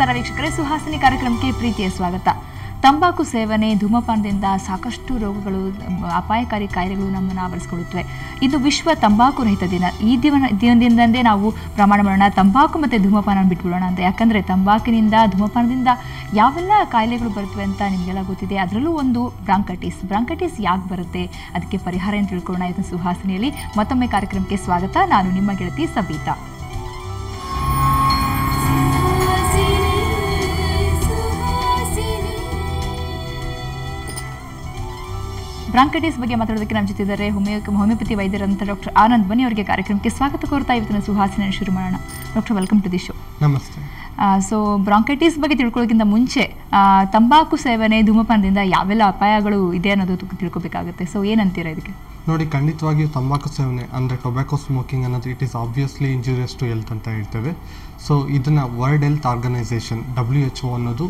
ನಮಸ್ಕಾರ ವೀಕ್ಷಕರೇ, ಸುಹಾಸಿನಿ ಕಾರ್ಯಕ್ರಮಕ್ಕೆ ಪ್ರೀತಿಯ ಸ್ವಾಗತ. ತಂಬಾಕು ಸೇವನೆ, ಧೂಮಪಾನದಿಂದ ಸಾಕಷ್ಟು ರೋಗಗಳು, ಅಪಾಯಕಾರಿ ಕಾಯಿಲೆಗಳು ನಮ್ಮನ್ನು ಆವರಿಸಿಕೊಳ್ಳುತ್ತವೆ. ಇದು ವಿಶ್ವ ತಂಬಾಕು ರಹಿತ ದಿನ. ಈ ದಿನದಿಂದಂದೇ ನಾವು ಪ್ರಮಾಣ ಮಾಡೋಣ, ತಂಬಾಕು ಮತ್ತು ಧೂಮಪಾನ ಬಿಟ್ಬಿಡೋಣ ಅಂತ. ಯಾಕಂದರೆ ತಂಬಾಕಿನಿಂದ, ಧೂಮಪಾನದಿಂದ ಯಾವೆಲ್ಲ ಕಾಯಿಲೆಗಳು ಬರುತ್ತವೆ ಅಂತ ನಿಮಗೆಲ್ಲ ಗೊತ್ತಿದೆ. ಅದರಲ್ಲೂ ಒಂದು ಬ್ರಾಂಕೈಟಿಸ್ ಯಾಕೆ ಬರುತ್ತೆ, ಅದಕ್ಕೆ ಪರಿಹಾರ ಏನು ತಿಳ್ಕೊಳ್ಳೋಣ. ಇದನ್ನು ಸುಹಾಸಿನಿಯಲ್ಲಿ ಮತ್ತೊಮ್ಮೆ ಕಾರ್ಯಕ್ರಮಕ್ಕೆ ಸ್ವಾಗತ. ನಾನು ನಿಮ್ಮ ಗೆಳತಿ ಸಬೀತಾ. ಬ್ರಾಂಕೈಟಿಸ್ ಬಗ್ಗೆ ಮಾತಾಡೋದಕ್ಕೆ ನಮ್ಮ ಜೊತೆ ಇದ್ದಾರೆ ಹೋಮಿಯೋಪತಿ ವೈದ್ಯರಂತ ಡಾಕ್ಟರ್ ಆನಂದ್. ಬನ್ನಿ, ಅವರಿಗೆ ಕಾರ್ಯಕ್ರಮಕ್ಕೆ ಸ್ವಾಗತ ಕೋರ್ತಾ ಇವತ್ತಿನ ಸುಹಾಸಿನ ಶುರು ಮಾಡೋಣ. Doctor, welcome to the show. ನಮಸ್ತೆ. ಸೊ ಬ್ರಾಂಕೈಟಿಸ್ ಬಗ್ಗೆ ತಿಳ್ಕೊಳ್ಳೋಕ್ಕಿಂತ ಮುಂಚೆ ತಂಬಾಕು ಸೇವನೆ, ಧೂಮಪಾನದಿಂದ ಯಾವೆಲ್ಲ ಅಪಾಯಗಳು ಇದೆ ಅನ್ನೋದು ತಿಳ್ಕೊಬೇಕಾಗುತ್ತೆ. ಸೊ ಏನಂತೀರಾ ಇದಕ್ಕೆ? ನೋಡಿ, ಖಂಡಿತವಾಗಿಯೂ ತಂಬಾಕು ಸೇವನೆ ಅಂದರೆ ಟೊಬ್ಯಾಕೊ ಸ್ಮೋಕಿಂಗ್ ಅನ್ನೋದು it is obviously injurious to health ಅಂತ ಹೇಳ್ತೇವೆ. ಸೊ ಇದನ್ನು ವರ್ಲ್ಡ್ ಹೆಲ್ತ್ ಆರ್ಗನೈಸೇಷನ್ WHO ಅನ್ನೋದು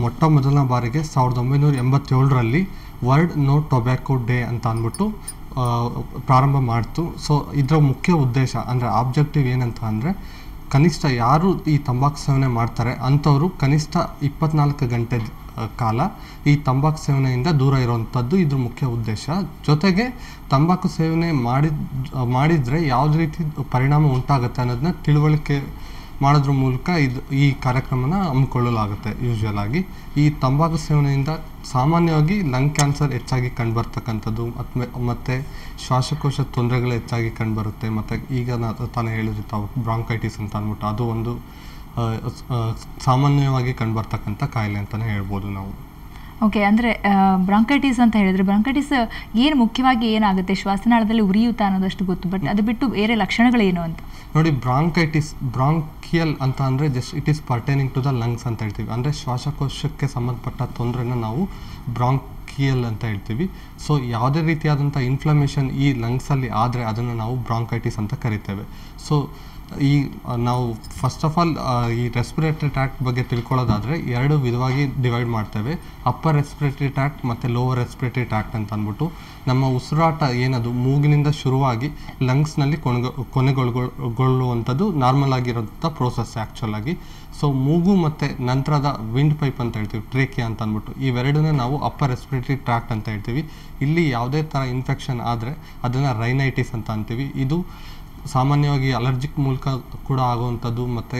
ಮೊಟ್ಟ ಮೊದಲನೇ ಬಾರಿಗೆ 1987ರಲ್ಲಿ ವರ್ಲ್ಡ್ ನೋ ಟೊಬ್ಯಾಕೊ ಡೇ ಅಂತ ಅಂದ್ಬಿಟ್ಟು ಪ್ರಾರಂಭ ಮಾಡ್ತು. ಸೊ ಇದರ ಮುಖ್ಯ ಉದ್ದೇಶ ಅಂದರೆ ಆಬ್ಜೆಕ್ಟಿವ್ ಏನಂತ ಅಂದರೆ, ಕನಿಷ್ಠ ಯಾರು ಈ ತಂಬಾಕು ಸೇವನೆ ಮಾಡ್ತಾರೆ ಅಂಥವರು ಕನಿಷ್ಠ 24 ಗಂಟೆ ಕಾಲ ಈ ತಂಬಾಕು ಸೇವನೆಯಿಂದ ದೂರ ಇರುವಂಥದ್ದು ಇದ್ರ ಮುಖ್ಯ ಉದ್ದೇಶ. ಜೊತೆಗೆ ತಂಬಾಕು ಸೇವನೆ ಮಾಡಿದರೆ ಯಾವುದೇ ರೀತಿ ಪರಿಣಾಮ ಉಂಟಾಗುತ್ತೆ ಅನ್ನೋದನ್ನ ತಿಳುವಳಿಕೆ ಮಾಡೋದ್ರ ಮೂಲಕ ಈ ಕಾರ್ಯಕ್ರಮನ ಹಮ್ಮಿಕೊಳ್ಳಲಾಗುತ್ತೆ. ಯೂಶ್ವಲ್ ಆಗಿ ಈ ತಂಬಾಕು ಸೇವನೆಯಿಂದ ಸಾಮಾನ್ಯವಾಗಿ ಲಂಗ್ ಕ್ಯಾನ್ಸರ್ ಹೆಚ್ಚಾಗಿ ಕಂಡುಬರ್ತಕ್ಕಂಥದ್ದು, ಮತ್ತು ಶ್ವಾಸಕೋಶ ತೊಂದರೆಗಳು ಹೆಚ್ಚಾಗಿ ಕಂಡುಬರುತ್ತೆ. ಮತ್ತು ಈಗ ತಾನೇ ಹೇಳಿದ್ರು ತಾವು ಬ್ರಾಂಕೈಟಿಸ್ ಅಂತ ಅಂದ್ಬಿಟ್ಟು, ಅದು ಒಂದು ಸಾಮಾನ್ಯವಾಗಿ ಕಂಡುಬರ್ತಕ್ಕಂಥ ಕಾಯಿಲೆ ಅಂತಲೇ ಹೇಳ್ಬೋದು ನಾವು. ಓಕೆ, ಅಂದರೆ ಬ್ರಾಂಕೈಟಿಸ್ ಅಂತ ಹೇಳಿದ್ರೆ, ಬ್ರಾಂಕೈಟಿಸ್ ಏನು ಮುಖ್ಯವಾಗಿ ಏನಾಗುತ್ತೆ? ಶ್ವಾಸನಾಳದಲ್ಲಿ ಉರಿಯುತ್ತಾ ಅನ್ನೋದಷ್ಟು ಗೊತ್ತು, ಬಟ್ ಅದು ಬಿಟ್ಟು ಬೇರೆ ಲಕ್ಷಣಗಳೇನು ಅಂತ ನೋಡಿ. ಬ್ರಾಂಕಿಯಲ್ ಅಂತ ಅಂದರೆ just it is pertaining to the lungs ಅಂತ ಹೇಳ್ತೀವಿ. ಅಂದರೆ ಶ್ವಾಸಕೋಶಕ್ಕೆ ಸಂಬಂಧಪಟ್ಟ ತೊಂದರೆನ ನಾವು ಬ್ರಾಂಕಿಯಲ್ ಅಂತ ಹೇಳ್ತೀವಿ. ಸೊ ಯಾವುದೇ ರೀತಿಯಾದಂಥ ಇನ್ಫ್ಲಮೇಷನ್ ಈ ಲಂಗ್ಸಲ್ಲಿ ಆದರೆ ಅದನ್ನು ನಾವು ಬ್ರಾಂಕೈಟಿಸ್ ಅಂತ ಕರಿತೇವೆ. ಸೊ ನಾವು ಫಸ್ಟ್ ಆಫ್ ಆಲ್ ಈ ರೆಸ್ಪಿರೇಟರಿ ಟ್ರ್ಯಾಕ್ಟ್ ಬಗ್ಗೆ ತಿಳ್ಕೊಳ್ಳೋದಾದರೆ 2 ವಿಧವಾಗಿ ಡಿವೈಡ್ ಮಾಡ್ತೇವೆ. ಅಪ್ಪರ್ ರೆಸ್ಪಿರೇಟರಿ ಟ್ರ್ಯಾಕ್ಟ್ ಮತ್ತು ಲೋವರ್ ರೆಸ್ಪಿರೇಟರಿ ಟ್ರ್ಯಾಕ್ಟ್ ಅಂತ ಅಂದ್ಬಿಟ್ಟು, ನಮ್ಮ ಉಸಿರಾಟ ಏನದು ಮೂಗಿನಿಂದ ಶುರುವಾಗಿ ಲಂಗ್ಸ್ನಲ್ಲಿ ಕೊನೆಗೊಳ್ಳುವಂಥದ್ದು ನಾರ್ಮಲ್ ಆಗಿರೋಂಥ ಪ್ರೋಸೆಸ್ ಆ್ಯಕ್ಚುಲ್ ಆಗಿ. ಸೊ ಮೂಗು ಮತ್ತು ನಂತರದ ವಿಂಡ್ ಪೈಪ್ ಅಂತ ಹೇಳ್ತೀವಿ, ಟ್ರೇಕಿಯಾ ಅಂತ ಅಂದ್ಬಿಟ್ಟು, ಇವೆರಡನ್ನ ನಾವು ಅಪ್ಪರ್ ರೆಸ್ಪಿರೇಟರಿ ಟ್ರ್ಯಾಕ್ಟ್ ಅಂತ ಹೇಳ್ತೀವಿ. ಇಲ್ಲಿ ಯಾವುದೇ ಥರ ಇನ್ಫೆಕ್ಷನ್ ಆದರೆ ಅದನ್ನು ರೈನೈಟಿಸ್ ಅಂತ ಅಂತೀವಿ. ಇದು ಸಾಮಾನ್ಯವಾಗಿ ಅಲರ್ಜಿಕ್ ಮೂಲಕ ಕೂಡ ಆಗುವಂಥದ್ದು, ಮತ್ತು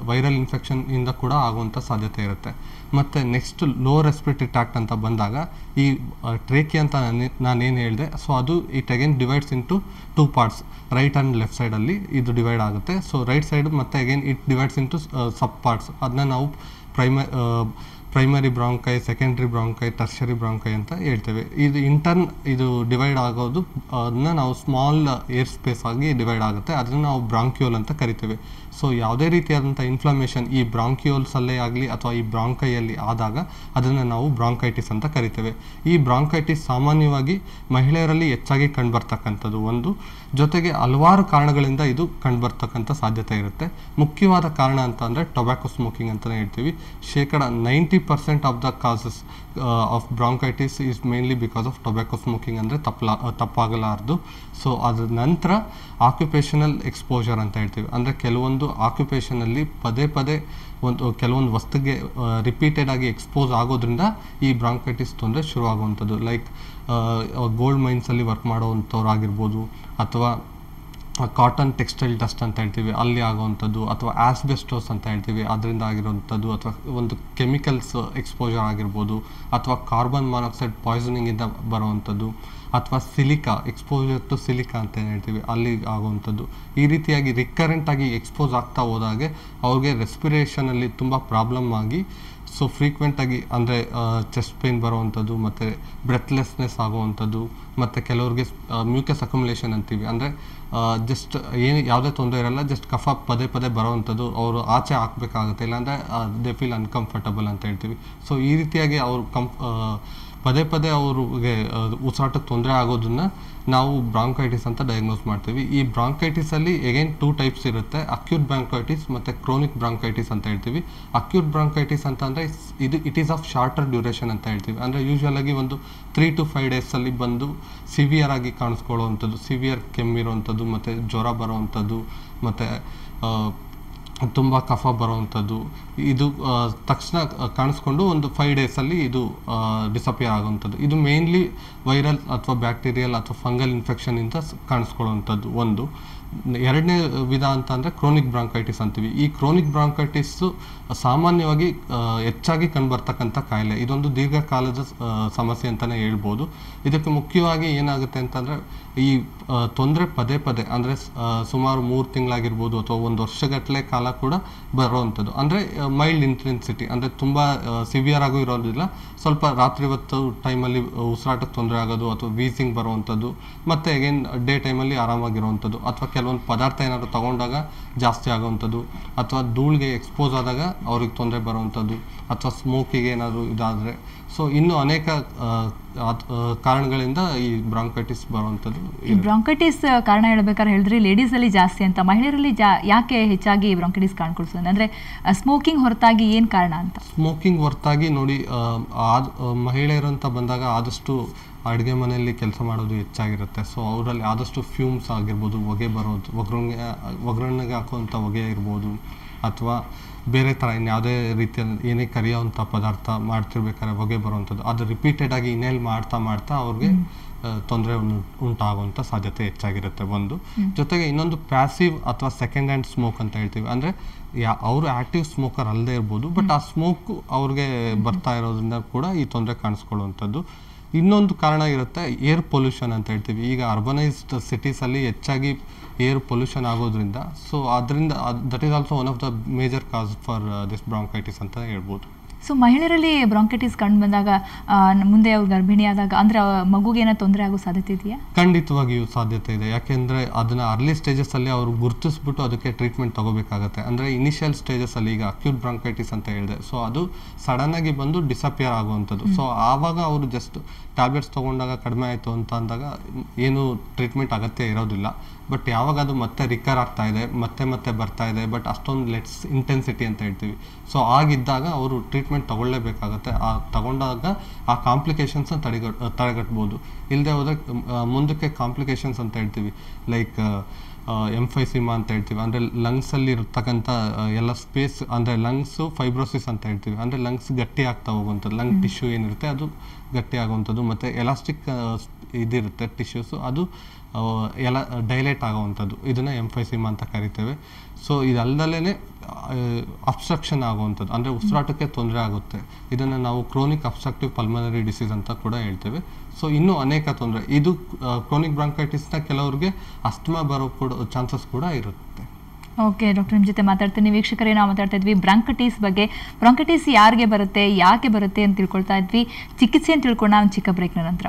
ವೈರಲ್ ಇನ್ಫೆಕ್ಷನ್ ಇಂದ ಕೂಡ ಆಗುವಂಥ ಸಾಧ್ಯತೆ ಇರುತ್ತೆ. ಮತ್ತು ನೆಕ್ಸ್ಟ್ ಲೋವರ್ ರೆಸ್ಪಿರೇಟರಿ ಟ್ರ್ಯಾಕ್ಟ್ ಅಂತ ಬಂದಾಗ, ಈ ಟ್ರೇಕಿಯಾ ಅಂತ ನಾನೇನು ಹೇಳಿದೆ, ಸೊ ಅದು it again divides into 2 parts, right and left ಸೈಡಲ್ಲಿ ಇದು ಡಿವೈಡ್ ಆಗುತ್ತೆ. ಸೊ ರೈಟ್ ಸೈಡ್ ಮತ್ತು again it divides into sub parts. ಅದನ್ನ ನಾವು primary bronchi, secondary bronchi, tertiary bronchi ಅಂತ ಹೇಳ್ತೇವೆ. ಇದು ಡಿವೈಡ್ ಆಗೋದು, ಅದನ್ನ ನಾವು ಸ್ಮಾಲ್ ಏರ್ ಸ್ಪೇಸ್ ಆಗಿ ಡಿವೈಡ್ ಆಗುತ್ತೆ, ಅದನ್ನು ನಾವು ಬ್ರಾಂಕ್ಯೂಲ್ ಅಂತ ಕರಿತೇವೆ. ಸೊ ಯಾವುದೇ ರೀತಿಯಾದಂಥ ಇನ್ಫ್ಲಮೇಷನ್ ಈ ಬ್ರಾಂಕ್ಯೂಲ್ಸಲ್ಲೇ ಆಗಲಿ ಅಥವಾ ಈ ಬ್ರಾಂಕೈಯಲ್ಲಿ ಆದಾಗ ಅದನ್ನು ನಾವು ಬ್ರಾಂಕೈಟಿಸ್ ಅಂತ ಕರಿತೇವೆ. ಈ ಬ್ರಾಂಕೈಟಿಸ್ ಸಾಮಾನ್ಯವಾಗಿ ಮಹಿಳೆಯರಲ್ಲಿ ಹೆಚ್ಚಾಗಿ ಕಂಡುಬರ್ತಕ್ಕಂಥದ್ದು ಒಂದು, ಜೊತೆಗೆ ಹಲವಾರು ಕಾರಣಗಳಿಂದ ಇದು ಕಂಡುಬರ್ತಕ್ಕಂಥ ಸಾಧ್ಯತೆ ಇರುತ್ತೆ. ಮುಖ್ಯವಾದ ಕಾರಣ ಅಂತ ಅಂದರೆ ಟೊಬ್ಯಾಕೊ ಸ್ಮೋಕಿಂಗ್ ಅಂತಲೇ ಹೇಳ್ತೀವಿ. 90% of the causes of bronchitis is mainly because of tobacco smoking ಅಂದರೆ ತಪ್ಪಾಗಲಾರದು. ಸೊ ಅದ್ರ ನಂತರ ಆಕ್ಯುಪೇಷನಲ್ ಎಕ್ಸ್ಪೋಜರ್ ಅಂತ ಹೇಳ್ತೀವಿ. ಅಂದರೆ ಕೆಲವೊಂದು ಆಕ್ಯುಪೇಷನಲ್ಲಿ ಪದೇ ಕೆಲವೊಂದು ವಸ್ತುಗೆ ರಿಪೀಟೆಡ್ ಆಗಿ ಎಕ್ಸ್ಪೋಸ್ ಆಗೋದ್ರಿಂದ ಈ ಬ್ರಾಂಕೈಟಿಸ್ ತೊಂದರೆ ಶುರುವಾಗುವಂಥದ್ದು. ಲೈಕ್ ಗೋಲ್ಡ್ ಮೈನ್ಸಲ್ಲಿ ವರ್ಕ್ ಮಾಡೋವಂಥವ್ರು ಆಗಿರ್ಬೋದು, ಅಥವಾ ಕಾಟನ್ ಟೆಕ್ಸ್ಟೈಲ್ ಡಸ್ಟ್ ಅಂತ ಹೇಳ್ತೀವಿ, ಅಲ್ಲಿ ಆಗುವಂಥದ್ದು, ಅಥವಾ ಆಸ್ಬೆಸ್ಟೋಸ್ ಅಂತ ಹೇಳ್ತೀವಿ, ಅದರಿಂದ ಆಗಿರುವಂಥದ್ದು, ಅಥವಾ ಒಂದು ಕೆಮಿಕಲ್ಸ್ ಎಕ್ಸ್ಪೋಜರ್ ಆಗಿರ್ಬೋದು, ಅಥವಾ ಕಾರ್ಬನ್ ಮಾನಾಕ್ಸೈಡ್ ಪಾಯ್ಸನಿಂಗಿಂದ ಬರುವಂಥದ್ದು, ಅಥವಾ ಎಕ್ಸ್ಪೋಜರ್ ಟು ಸಿಲಿಕಾ ಅಂತ ಏನು ಹೇಳ್ತೀವಿ, ಅಲ್ಲಿ ಆಗುವಂಥದ್ದು. ಈ ರೀತಿಯಾಗಿ ರಿಕರೆಂಟಾಗಿ ಎಕ್ಸ್ಪೋಸ್ ಆಗ್ತಾ ಹೋದಾಗೆ ಅವ್ರಿಗೆ ರೆಸ್ಪಿರೇಷನಲ್ಲಿ ತುಂಬ ಪ್ರಾಬ್ಲಮ್ ಆಗಿ, ಸೊ ಫ್ರೀಕ್ವೆಂಟಾಗಿ ಅಂದರೆ ಚೆಸ್ಟ್ ಪೇನ್ ಬರುವಂಥದ್ದು, ಮತ್ತು ಬ್ರೆತ್ಲೆಸ್ನೆಸ್ ಆಗುವಂಥದ್ದು, ಮತ್ತು ಕೆಲವ್ರಿಗೆ ಮ್ಯೂಕಸ್ ಅಕ್ಯುಮುಲೇಷನ್ ಅಂತೀವಿ. ಅಂದರೆ ಜಸ್ಟ್ ಯಾವುದೇ ತೊಂದರೆ ಇರಲ್ಲ, ಜಸ್ಟ್ ಕಫ ಪದೇ ಬರೋವಂಥದ್ದು, ಅವರು ಆಚೆ ಹಾಕಬೇಕಾಗುತ್ತೆ, ಇಲ್ಲಾಂದರೆ ದೇ ಫೀಲ್ ಅನ್ಕಂಫರ್ಟಬಲ್ ಅಂತ ಹೇಳ್ತೀವಿ. ಸೊ ಈ ರೀತಿಯಾಗಿ ಅವರು ಪದೇ ಅವ್ರಿಗೆ ಉಸಿರಾಟಕ್ಕೆ ತೊಂದರೆ ಆಗೋದನ್ನ ನಾವು ಬ್ರಾಂಕೈಟಿಸ್ ಅಂತ ಡಯಾಗ್ನೋಸ್ ಮಾಡ್ತೀವಿ. ಈ ಬ್ರಾಂಕೈಟಿಸಲ್ಲಿ ಎಗೇನ್ 2 ಟೈಪ್ಸ್ ಇರುತ್ತೆ, ಅಕ್ಯೂಟ್ ಬ್ರಾಂಕೈಟಿಸ್ ಮತ್ತು ಕ್ರೋನಿಕ್ ಬ್ರಾಂಕೈಟಿಸ್ ಅಂತ ಹೇಳ್ತೀವಿ. ಅಕ್ಯೂಟ್ ಬ್ರಾಂಕೈಟಿಸ್ ಅಂತ ಅಂದರೆ it is of shorter duration ಅಂತ ಹೇಳ್ತೀವಿ. ಅಂದರೆ ಯೂಶ್ವಲ್ ಆಗಿ ಒಂದು 3 to 5 ಡೇಸಲ್ಲಿ ಬಂದು ಸಿವಿಯರ್ ಆಗಿ ಕಾಣಿಸ್ಕೊಳ್ಳುವಂಥದ್ದು, ಸಿವಿಯರ್ ಕೆಮ್ಮಿರುವಂಥದ್ದು, ಮತ್ತು ಜ್ವರ ಬರುವಂಥದ್ದು, ಮತ್ತು ತುಂಬ ಕಫ ಬರುವಂಥದ್ದು, ಇದು ತಕ್ಷಣ ಕಾಣಿಸ್ಕೊಂಡು ಒಂದು 5 ಡೇಸಲ್ಲಿ ಇದು ಡಿಸಪಿಯರ್ ಆಗುವಂಥದ್ದು. ಇದು ಮೇನ್ಲಿ ವೈರಲ್ ಅಥವಾ ಬ್ಯಾಕ್ಟೀರಿಯಲ್ ಅಥವಾ ಫಂಗಲ್ ಇನ್ಫೆಕ್ಷನಿಂದ ಕಾಣಿಸ್ಕೊಳ್ಳುವಂಥದ್ದು ಒಂದು. ಎರಡನೇ ವಿಧ ಅಂತ ಅಂದರೆ ಕ್ರೋನಿಕ್ ಬ್ರಾಂಕೈಟಿಸ್ ಅಂತೀವಿ. ಈ ಕ್ರೋನಿಕ್ ಬ್ರಾಂಕೈಟಿಸ್ಸು ಸಾಮಾನ್ಯವಾಗಿ ಹೆಚ್ಚಾಗಿ ಕಂಡುಬರ್ತಕ್ಕಂಥ ಕಾಯಿಲೆ. ಇದೊಂದು ದೀರ್ಘಕಾಲದ ಸಮಸ್ಯೆ ಅಂತಲೇ ಹೇಳ್ಬೋದು. ಇದಕ್ಕೆ ಮುಖ್ಯವಾಗಿ ಏನಾಗುತ್ತೆ ಅಂತಂದರೆ ಈ ತೊಂದರೆ ಪದೇ ಪದೇ ಅಂದರೆ ಸುಮಾರು 3 ತಿಂಗಳಾಗಿರ್ಬೋದು ಅಥವಾ 1 ವರ್ಷಗಟ್ಟಲೆ ಕಾಲ ಕೂಡ ಬರುವಂಥದ್ದು. ಅಂದರೆ ಮೈಲ್ಡ್ ಇಂಟೆನ್ಸಿಟಿ, ಅಂದರೆ ತುಂಬ ಸಿವಿಯರ್ ಆಗೂ ಇರೋದಿಲ್ಲ, ಸ್ವಲ್ಪ ರಾತ್ರಿ ಹೊತ್ತು ಟೈಮಲ್ಲಿ ಉಸಿರಾಟಕ್ಕೆ ತೊಂದರೆ ಆಗೋದು ಅಥವಾ ವೀಸಿಂಗ್ ಬರುವಂಥದ್ದು, ಮತ್ತು ಅಗೇನ್ ಡೇ ಟೈಮಲ್ಲಿ ಆರಾಮಾಗಿರುವಂಥದ್ದು, ಅಥವಾ ಕೆಲವೊಂದು ಪದಾರ್ಥ ಏನಾದರೂ ತಗೊಂಡಾಗ ಜಾಸ್ತಿ ಆಗುವಂಥದ್ದು, ಅಥವಾ ಧೂಳಿಗೆ ಎಕ್ಸ್ಪೋಸ್ ಆದಾಗ ಅವ್ರಿಗೆ ತೊಂದರೆ ಬರುವಂಥದ್ದು, ಅಥವಾ ಸ್ಮೋಕಿಗೆ ಏನಾದರೂ ಇದಾದರೆ. ಸೊ ಇನ್ನೂ ಅನೇಕ ಕಾರಣಗಳಿಂದ ಈ ಬ್ರಾಂಕೈಟಿಸ್ ಬರುವಂಥದ್ದು. ಈ ಬ್ರಾಂಕೈಟಿಸ್ ಕಾರಣ ಹೇಳ್ಬೇಕಾದ್ರೆ ಹೇಳಿದ್ರಿ ಲೇಡೀಸಲ್ಲಿ ಜಾಸ್ತಿ ಅಂತ, ಮಹಿಳೆಯರಲ್ಲಿ ಯಾಕೆ ಹೆಚ್ಚಾಗಿ ಬ್ರಾಂಕೈಟಿಸ್ ಕಾಣ್ಕೊಳ್ಸೋದು? ಅಂದರೆ ಸ್ಮೋಕಿಂಗ್ ಹೊರತಾಗಿ ಏನು ಕಾರಣ ಅಂತ? ಸ್ಮೋಕಿಂಗ್ ಹೊರತಾಗಿ ನೋಡಿ, ಮಹಿಳೆಯರು ಅಂತ ಬಂದಾಗ ಆದಷ್ಟು ಅಡುಗೆ ಮನೆಯಲ್ಲಿ ಕೆಲಸ ಮಾಡೋದು ಹೆಚ್ಚಾಗಿರುತ್ತೆ. ಸೊ ಅವರಲ್ಲಿ ಆದಷ್ಟು ಫ್ಯೂಮ್ಸ್ ಆಗಿರ್ಬೋದು, ಹೊಗೆ ಬರೋದು, ಒಗ್ಗರಣೆಗೆ ಹಾಕುವಂಥ ಹೊಗೆ ಇರ್ಬೋದು, ಅಥವಾ ಬೇರೆ ಥರ ಇನ್ಯಾವುದೇ ರೀತಿಯ ಏನೇ ಕರಿಯೋವಂಥ ಪದಾರ್ಥ ಮಾಡ್ತಿರ್ಬೇಕಾದ್ರೆ ಹೊಗೆ ಬರುವಂಥದ್ದು, ಅದು ರಿಪೀಟೆಡಾಗಿ ಇನ್ಹೇಲ್ ಮಾಡ್ತಾ ಅವ್ರಿಗೆ ತೊಂದರೆ ಉಂಟಾಗುವಂಥ ಸಾಧ್ಯತೆ ಹೆಚ್ಚಾಗಿರುತ್ತೆ ಒಂದು. ಜೊತೆಗೆ ಇನ್ನೊಂದು ಪ್ಯಾಸಿವ್ ಅಥವಾ ಸೆಕೆಂಡ್ ಹ್ಯಾಂಡ್ ಸ್ಮೋಕ್ ಅಂತ ಹೇಳ್ತೀವಿ. ಅಂದರೆ ಅವರು ಆ್ಯಕ್ಟಿವ್ ಸ್ಮೋಕರ್ ಅಲ್ಲದೆ ಇರ್ಬೋದು, ಬಟ್ ಆ ಸ್ಮೋಕ್ ಅವ್ರಿಗೆ ಬರ್ತಾ ಇರೋದ್ರಿಂದ ಕೂಡ ಈ ತೊಂದರೆ ಕಾಣಿಸ್ಕೊಳ್ಳುವಂಥದ್ದು. ಇನ್ನೊಂದು ಕಾರಣ ಇರುತ್ತೆ ಏರ್ ಪೊಲ್ಯೂಷನ್ ಅಂತ ಹೇಳ್ತೀವಿ. ಈಗ ಅರ್ಬನೈಸ್ಡ್ ಸಿಟೀಸಲ್ಲಿ ಹೆಚ್ಚಾಗಿ ಏರ್ ಪೊಲ್ಯೂಷನ್ ಆಗೋದ್ರಿಂದ, ಸೊ ಅದರಿಂದ that is also one of the major cause for this bronchitis ಅಂತ ಹೇಳ್ಬೋದು. ಸೊ ಮಹಿಳೆಯರಲ್ಲಿ ಬ್ರಾಂಕೈಟಿಸ್ ಕಂಡು ಬಂದಾಗ ಮುಂದೆ ಅವ್ರು ಗರ್ಭಿಣಿ ಆದಾಗ ಅಂದರೆ ಮಗುಗೆ ಏನೋ ತೊಂದರೆ ಆಗೋ ಸಾಧ್ಯತೆ ಇದೆಯಾ? ಖಂಡಿತವಾಗಿಯೂ ಸಾಧ್ಯತೆ ಇದೆ. ಯಾಕೆಂದರೆ ಅದನ್ನು ಅರ್ಲಿ ಸ್ಟೇಜಸ್ಸಲ್ಲಿ ಅವರು ಗುರುತಿಸ್ಬಿಟ್ಟು ಅದಕ್ಕೆ ಟ್ರೀಟ್ಮೆಂಟ್ ತೊಗೋಬೇಕಾಗತ್ತೆ. ಅಂದರೆ ಇನಿಷಿಯಲ್ ಸ್ಟೇಜಸ್ಸಲ್ಲಿ ಈಗ ಅಕ್ಯೂಟ್ ಬ್ರಾಂಕೈಟಿಸ್ ಅಂತ ಹೇಳಿದೆ, ಸೊ ಅದು ಸಡನ್ನಾಗಿ ಬಂದು ಡಿಸಪಿಯರ್ ಆಗುವಂಥದ್ದು. ಸೊ ಆವಾಗ ಅವರು ಜಸ್ಟ್ ಟ್ಯಾಬ್ಲೆಟ್ಸ್ ತೊಗೊಂಡಾಗ ಕಡಿಮೆ ಆಯಿತು ಅಂತ ಅಂದಾಗ ಏನು ಟ್ರೀಟ್ಮೆಂಟ್ ಅಗತ್ಯ ಇರೋದಿಲ್ಲ. ಬಟ್ ಯಾವಾಗ ಅದು ಮತ್ತೆ ರಿಕರ್ ಆಗ್ತಾ ಇದೆ, ಮತ್ತೆ ಬರ್ತಾ ಇದೆ, ಬಟ್ ಅಷ್ಟೊಂದು ಲೆಟ್ಸ್ ಇಂಟೆನ್ಸಿಟಿ ಅಂತ ಹೇಳ್ತೀವಿ, ಸೊ ಆಗಿದ್ದಾಗ ಅವರು ಟ್ರೀಟ್ಮೆಂಟ್ ತೊಗೊಳ್ಳೇಬೇಕಾಗತ್ತೆ. ತಗೊಂಡಾಗ ಆ ಕಾಂಪ್ಲಿಕೇಶನ್ಸ್ನ ತಡೆಗಟ್ಬೋದು. ಇಲ್ಲದೆ ಹೋದರೆ ಮುಂದಕ್ಕೆ ಕಾಂಪ್ಲಿಕೇಶನ್ಸ್ ಅಂತ ಹೇಳ್ತೀವಿ, ಲೈಕ್ ಎಂಫೈಸಿಮಾ ಅಂತ ಹೇಳ್ತೀವಿ. ಅಂದರೆ ಲಂಗ್ಸಲ್ಲಿ ಇರ್ತಕ್ಕಂಥ ಎಲ್ಲ ಸ್ಪೇಸ್, ಅಂದರೆ ಲಂಗ್ಸು ಫೈಬ್ರೋಸಿಸ್ ಅಂತ ಹೇಳ್ತೀವಿ. ಅಂದರೆ ಲಂಗ್ಸ್ ಗಟ್ಟಿ ಆಗ್ತಾ ಹೋಗುವಂಥದ್ದು, ಲಂಗ್ ಟಿಶ್ಯೂ ಏನಿರುತ್ತೆ ಅದು ಗಟ್ಟಿ ಆಗುವಂಥದ್ದು, ಮತ್ತು ಎಲಾಸ್ಟಿಕ್ ಇದಿರುತ್ತೆ ಟಿಶ್ಯೂಸು, ಅದು ಎಲ್ಲ ಡೈಲೇಟ್ ಆಗುವಂಥದ್ದು, ಇದನ್ನು ಎಂಫೈಸಿಮಾ ಅಂತ ಕರಿತೇವೆ. ಸೊ ಇದಲ್ಲದಲೇ ಅಬ್ಸ್ಟ್ರಕ್ಷನ್ ಆಗುವಂಥದ್ದು, ಅಂದರೆ ಉಸಿರಾಟಕ್ಕೆ ತೊಂದರೆ ಆಗುತ್ತೆ. ಇದನ್ನು ನಾವು ಕ್ರೋನಿಕ್ ಅಬ್ಸ್ಟ್ರಕ್ಟಿವ್ ಪಲ್ಮನರಿ ಡಿಸೀಸ್ ಅಂತ ಕೂಡ ಹೇಳ್ತೇವೆ. ಸೊ ಇನ್ನೂ ಅನೇಕ ತೊಂದರೆ. ಇದು ಕ್ರೋನಿಕ್ ಬ್ರಾಂಕೈಟಿಸ್ನ ಕೆಲವ್ರಿಗೆ ಅಸ್ತಮಾ ಬರೋ ಕೂಡ ಚಾನ್ಸಸ್ ಕೂಡ ಇರುತ್ತೆ. ಓಕೆ ಡಾಕ್ಟರ್, ನಿಮ್ಮ ಜೊತೆ ಮಾತಾಡ್ತೀನಿ. ವೀಕ್ಷಕರೇ, ನಾವು ಮಾತಾಡ್ತಾ ಇದ್ವಿ ಬ್ರಾಂಕೈಟಿಸ್ ಬಗ್ಗೆ. ಬ್ರಾಂಕೈಟಿಸ್ ಯಾರಿಗೆ ಬರುತ್ತೆ, ಯಾಕೆ ಬರುತ್ತೆ ಅಂತ ತಿಳ್ಕೊಳ್ತಾ ಇದ್ವಿ. ಚಿಕಿತ್ಸೆಯನ್ನು ತಿಳ್ಕೊಳ್ಳೋಣ ಒಂದು ಚಿಕ್ಕ ಬ್ರೇಕ್ನ ನಂತರ.